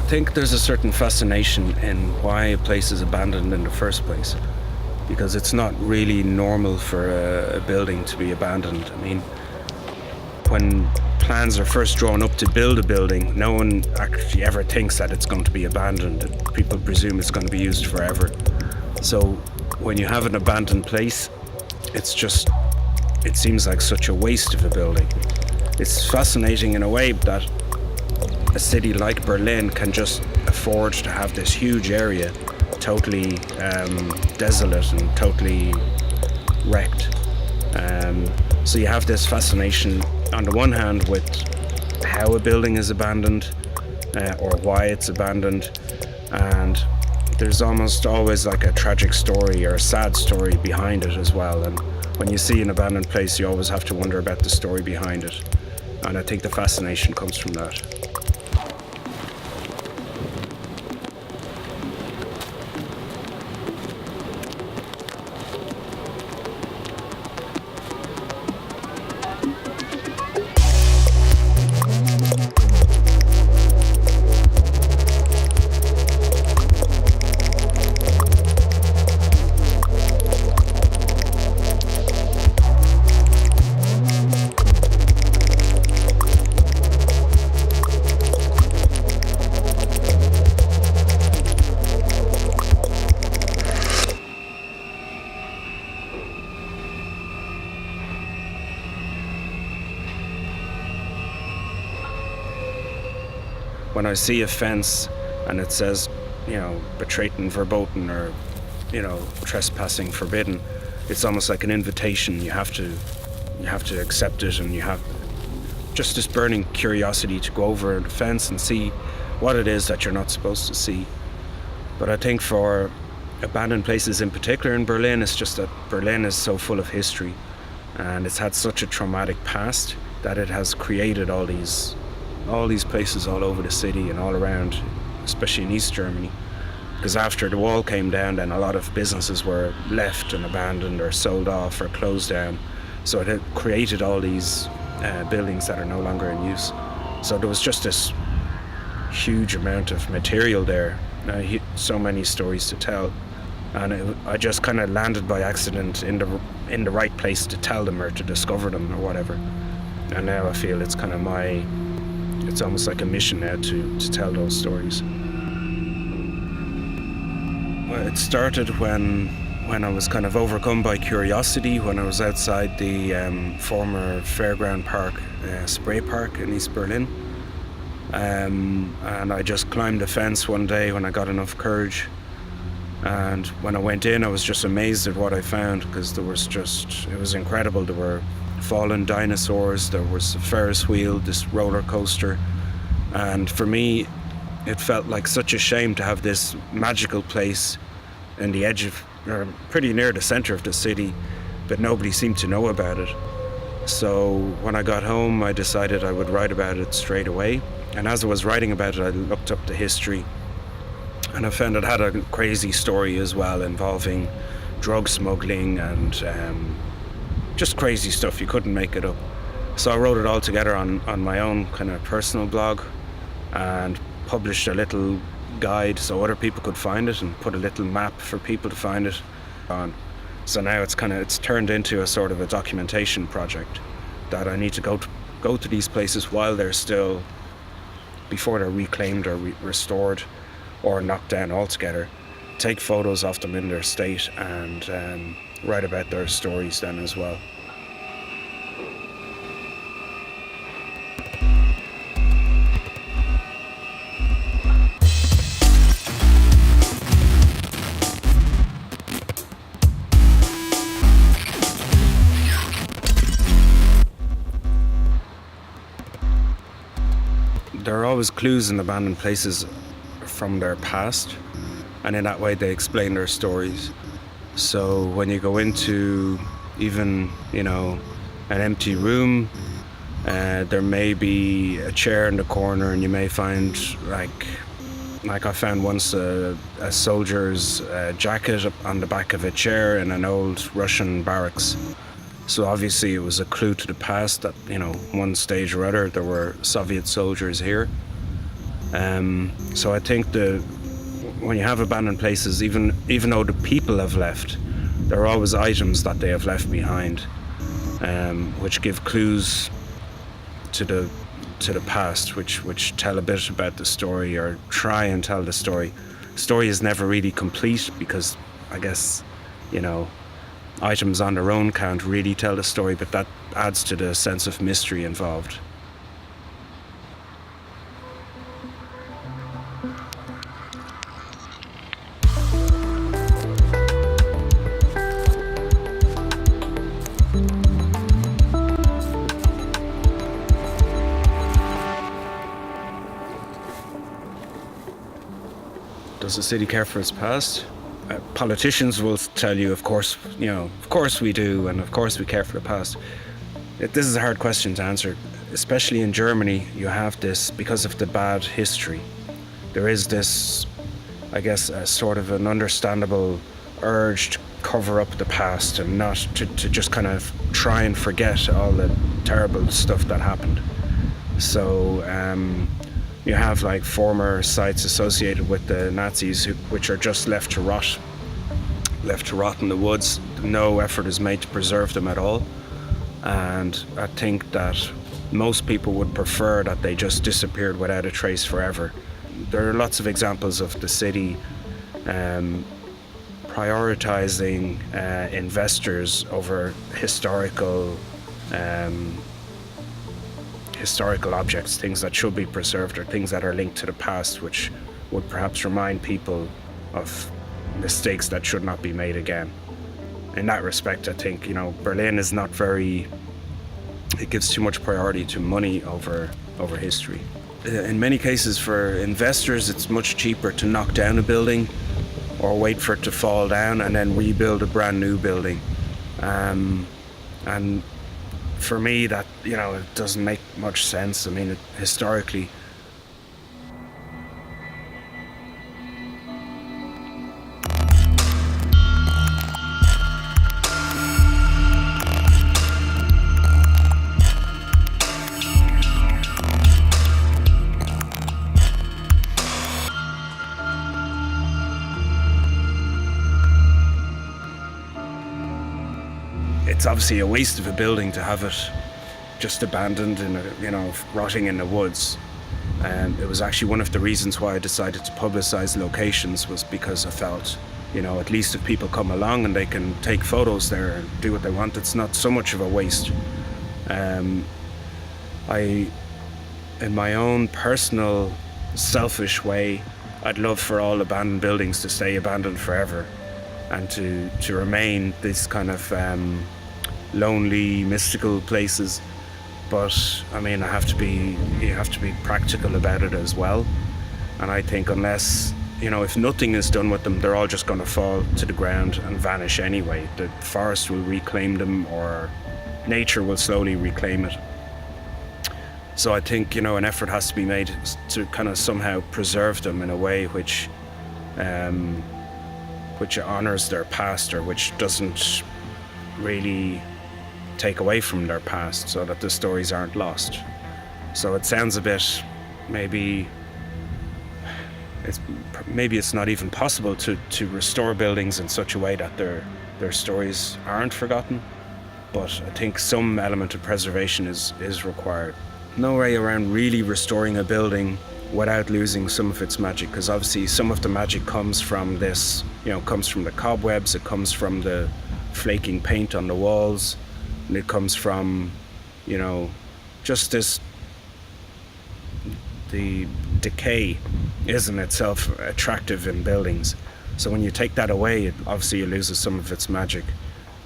think there's a certain fascination in why a place is abandoned in the first place, because it's not really normal for a building to be abandoned. I mean, when plans are first drawn up to build a building, no one actually ever thinks that it's going to be abandoned. People presume it's going to be used forever. So when you have an abandoned place, it seems like such a waste of a building. It's fascinating in a way that a city like Berlin can just afford to have this huge area totally desolate and totally wrecked. So you have this fascination on the one hand with how a building is abandoned or why it's abandoned, and there's almost always like a tragic story or a sad story behind it as well. And when you see an abandoned place, you always have to wonder about the story behind it. And I think the fascination comes from that. When I see a fence and it says, betreten verboten, or, trespassing forbidden, it's almost like an invitation. You have to accept it, and you have just this burning curiosity to go over the fence and see what it is that you're not supposed to see. But I think for abandoned places in particular in Berlin, it's just that Berlin is so full of history, and it's had such a traumatic past that it has created all these places all over the city and all around, especially in East Germany. Because after the wall came down, then a lot of businesses were left and abandoned or sold off or closed down. So it had created all these buildings that are no longer in use. So there was just this huge amount of material there, so many stories to tell. And I just kind of landed by accident in the right place to tell them or to discover them or whatever. And now I feel it's kind of it's almost like a mission now to tell those stories. Well, it started when I was kind of overcome by curiosity, when I was outside the former fairground park, Spray Park in East Berlin. And I just climbed a fence one day when I got enough courage. And when I went in, I was just amazed at what I found, because it was incredible. There were fallen dinosaurs, there was a Ferris wheel, this roller coaster, and for me it felt like such a shame to have this magical place in the edge of, or pretty near the center of the city, but nobody seemed to know about it. So when I got home, I decided I would write about it straight away, and as I was writing about it, I looked up the history, and I found it had a crazy story as well, involving drug smuggling and just crazy stuff. You couldn't make it up. So I wrote it all together on my own kind of personal blog and published a little guide so other people could find it, and put a little map for people to find it on. So now it's turned into a sort of a documentation project that I need to go to these places while they're still, before they're reclaimed or restored or knocked down altogether, take photos of them in their state and write about their stories then as well. There are always clues in abandoned places from their past, and in that way they explain their stories. So when you go into even, an empty room, there may be a chair in the corner, and you may find like I found once a soldier's jacket on the back of a chair in an old Russian barracks. So obviously it was a clue to the past that, one stage or other there were Soviet soldiers here. So I think when you have abandoned places, even though the people have left, there are always items that they have left behind, which give clues to the past, which tell a bit about the story or try and tell the story. The story is never really complete because I guess, items on their own can't really tell the story, but that adds to the sense of mystery involved. Does the city care for its past? Politicians will tell you, of course we do, and of course we care for the past. This is a hard question to answer, especially in Germany. You have this, because of the bad history, there is this, I guess, a sort of an understandable urge to cover up the past and not to just kind of try and forget all the terrible stuff that happened. So you have like former sites associated with the Nazis which are just left to rot in the woods. No effort is made to preserve them at all. And I think that most people would prefer that they just disappeared without a trace forever. There are lots of examples of the city prioritizing investors over historical objects, things that should be preserved or things that are linked to the past, which would perhaps remind people of mistakes that should not be made again. In that respect, I think, Berlin is not very, it gives too much priority to money over history. In many cases for investors, it's much cheaper to knock down a building or wait for it to fall down and then rebuild a brand new building. And for me, that, it doesn't make much sense. I mean, historically, it's obviously a waste of a building to have it just abandoned and rotting in the woods. It was actually one of the reasons why I decided to publicize locations, was because I felt, at least if people come along and they can take photos there and do what they want, it's not so much of a waste. In my own personal, selfish way, I'd love for all abandoned buildings to stay abandoned forever and to remain this kind of lonely, mystical places. But I mean, you have to be practical about it as well. And I think unless, if nothing is done with them, they're all just going to fall to the ground and vanish anyway. The forest will reclaim them, or nature will slowly reclaim it. So I think, an effort has to be made to kind of somehow preserve them in a way which honors their past, or which doesn't really take away from their past, so that the stories aren't lost. So it sounds a bit, maybe it's not even possible to restore buildings in such a way that their stories aren't forgotten, but I think some element of preservation is required. No way around really restoring a building without losing some of its magic, because obviously some of the magic comes from this, comes from the cobwebs, it comes from the flaking paint on the walls, and it comes from, just the decay isn't itself attractive in buildings. So when you take that away, obviously it loses some of its magic.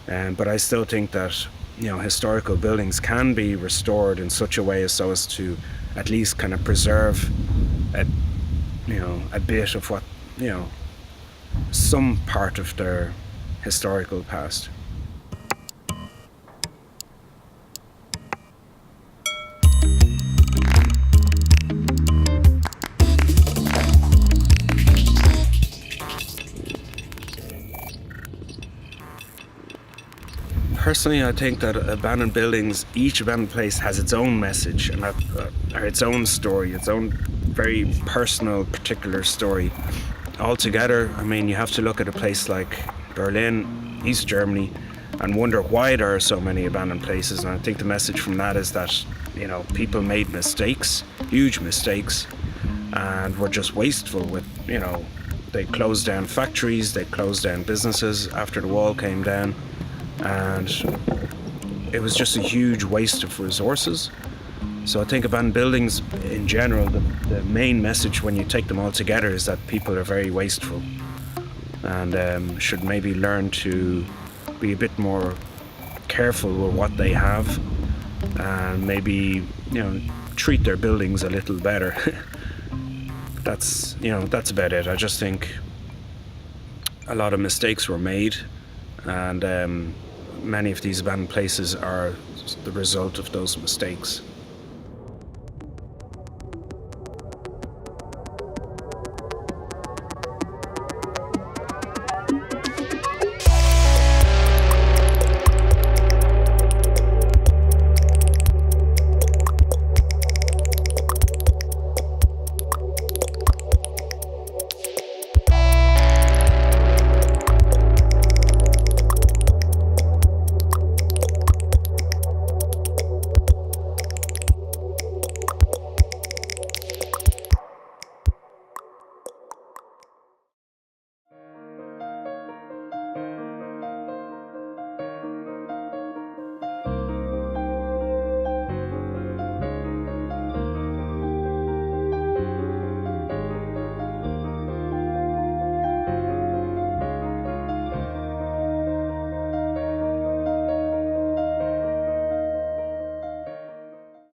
But I still think that, historical buildings can be restored in such a way so as to at least kind of preserve a bit of what, some part of their historical past. Personally, I think that abandoned buildings, each abandoned place has its own message and or its own story, its own very personal, particular story. Altogether, I mean, you have to look at a place like Berlin, East Germany, and wonder why there are so many abandoned places. And I think the message from that is that, people made mistakes, huge mistakes, and were just wasteful with, they closed down factories, they closed down businesses after the wall came down, and it was just a huge waste of resources. So I think abandoned buildings in general, the main message when you take them all together is that people are very wasteful and should maybe learn to be a bit more careful with what they have and maybe, treat their buildings a little better. That's about it. I just think a lot of mistakes were made, and many of these abandoned places are the result of those mistakes.